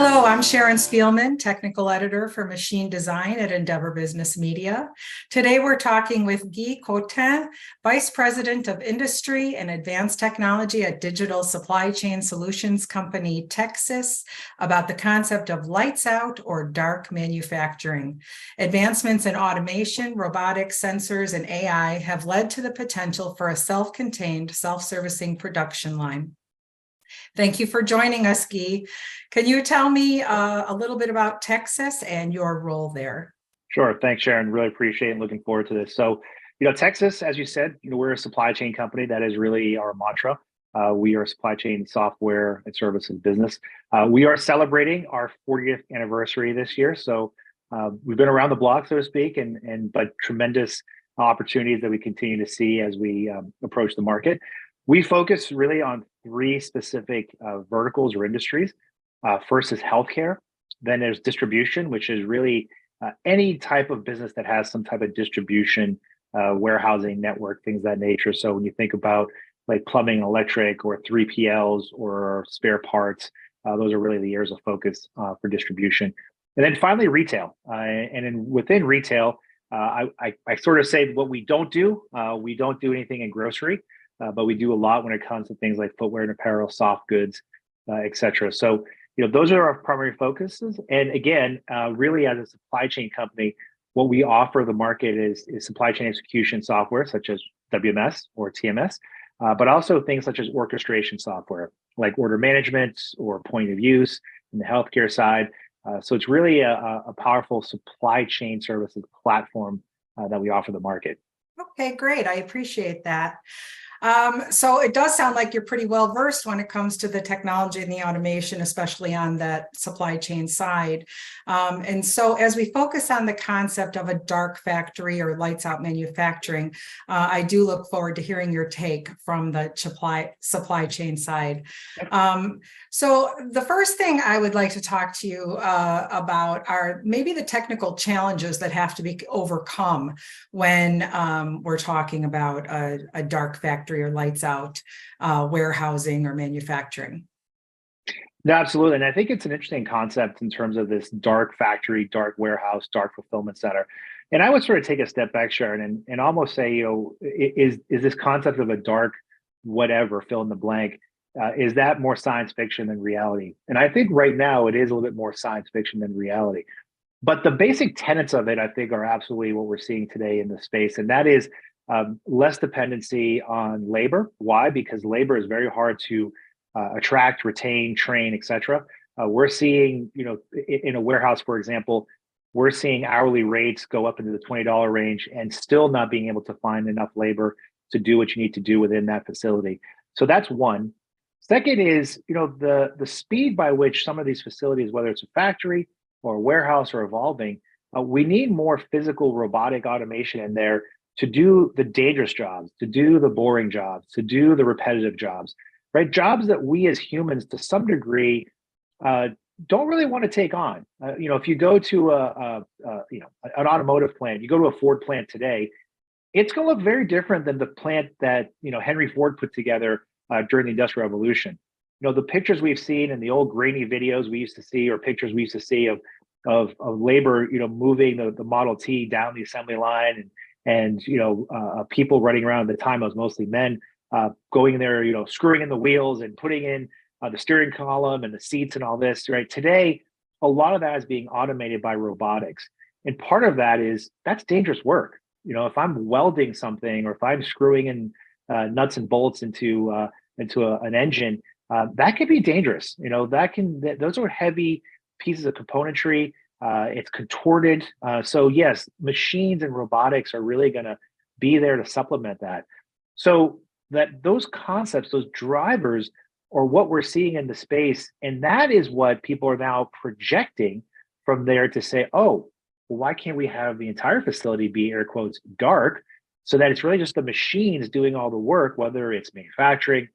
Hello, I'm Sharon Spielman, technical editor for machine design at Endeavor Business Media. Today we're talking with Guy Courtin, Vice President of Industry and Advanced Technology at digital supply chain solutions company Tecsys, about the concept of lights out or dark manufacturing. Advancements in automation, robotics, sensors, and AI have led to the potential for a self-contained, self-servicing production line. Thank you for joining us, Guy. Can you tell me a little bit about Tecsys and your role there? Sure. Thanks, Sharon. Really appreciate it and looking forward to this. So, Tecsys, as you said, we're a supply chain company. That is really our mantra. We are a supply chain software and services business. We are celebrating our 40th anniversary this year. So we've been around the block, so to speak, but tremendous opportunities that we continue to see as we approach the market. We focus really on three specific verticals or industries. First is healthcare. Then there's distribution, which is really any type of business that has some type of distribution, warehousing network, things of that nature. So when you think about like plumbing and electric or 3PLs or spare parts, those are really the areas of focus for distribution. And then finally, retail. Within retail, I sort of say what we don't do. We don't do anything in grocery. But we do a lot when it comes to things like footwear and apparel, soft goods, et cetera. So, those are our primary focuses. And again, really as a supply chain company, what we offer the market is supply chain execution software, such as WMS or TMS, but also things such as orchestration software, like order management or point of use in the healthcare side. So it's really a powerful supply chain services platform that we offer the market. Okay, great. I appreciate that. So it does sound like you're pretty well versed when it comes to the technology and the automation, especially on that supply chain side. And so as we focus on the concept of a dark factory or lights out manufacturing, I do look forward to hearing your take from the supply chain side. So the first thing I would like to talk to you about are maybe the technical challenges that have to be overcome when we're talking about a dark factory or lights out warehousing or manufacturing. No, absolutely. And I think it's an interesting concept in terms of this dark factory, dark warehouse, dark fulfillment center. And I would sort of take a step back, Sharon, and almost say, is this concept of a dark whatever, fill in the blank, is that more science fiction than reality? And I think right now it is a little bit more science fiction than reality. But the basic tenets of it, I think, are absolutely what we're seeing today in the space. And that is less dependency on labor. Why? Because labor is very hard to attract, retain, train, et cetera. We're seeing, in a warehouse, for example, we're seeing hourly rates go up into the $20 range and still not being able to find enough labor to do what you need to do within that facility. So that's one. Second is, the speed by which some of these facilities, whether it's a factory or a warehouse, are evolving. We need more physical robotic automation in there to do the dangerous jobs, to do the boring jobs, to do the repetitive jobs, right? Jobs that we as humans, to some degree, don't really want to take on. If you go to an automotive plant, you go to a Ford plant today, it's going to look very different than the plant that Henry Ford put together during the Industrial Revolution. The pictures we've seen and the old grainy videos we used to see, or pictures we used to see of labor, moving the Model T down the assembly line, and people running around. At the time, it was mostly men going in there, screwing in the wheels and putting in the steering column and the seats and all this. Right today, a lot of that is being automated by robotics, and part of that's dangerous work. If I'm welding something or if I'm screwing in nuts and bolts into an engine, that can be dangerous. Those are heavy pieces of componentry. It's contorted. So yes, machines and robotics are really going to be there to supplement that. So those concepts, those drivers, are what we're seeing in the space. And that is what people are now projecting from there to say, oh, well, why can't we have the entire facility be, air quotes, dark, so that it's really just the machines doing all the work, whether it's manufacturing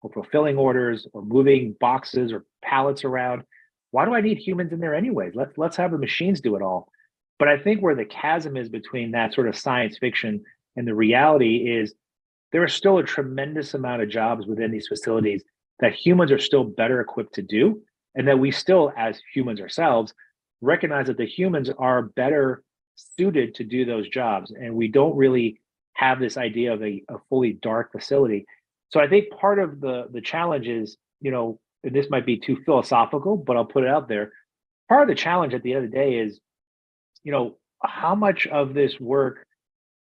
or fulfilling orders or moving boxes or pallets around. Why do I need humans in there anyways? Let's have the machines do it all. But I think where the chasm is between that sort of science fiction and the reality is there are still a tremendous amount of jobs within these facilities that humans are still better equipped to do. and that we still, as humans ourselves, recognize that the humans are better suited to do those jobs, and we don't really have this idea of a fully dark facility. So I think part of the challenge is, and this might be too philosophical, but I'll put it out there. Part of the challenge at the end of the day is, how much of this work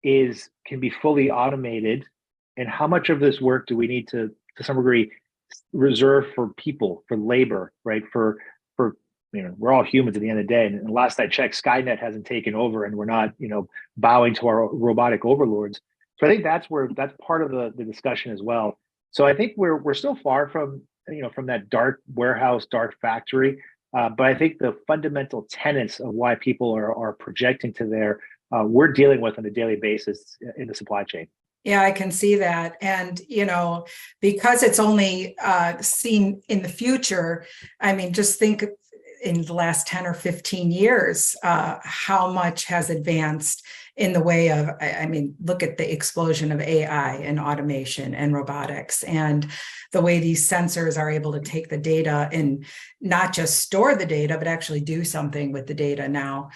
can be fully automated, and how much of this work do we need to some degree reserve for people, for labor, right? For we're all humans at the end of the day. And last I checked, Skynet hasn't taken over, and we're not, bowing to our robotic overlords. So I think that's part of the discussion as well. So I think we're still far from that dark warehouse, dark factory. But I think the fundamental tenets of why people are projecting to there, we're dealing with on a daily basis in the supply chain. Yeah, I can see that. And, because it's only seen in the future, I mean, just think in the last 10 or 15 years, how much has advanced in the way of, look at the explosion of AI and automation and robotics, and the way these sensors are able to take the data and not just store the data, but actually do something with the data now.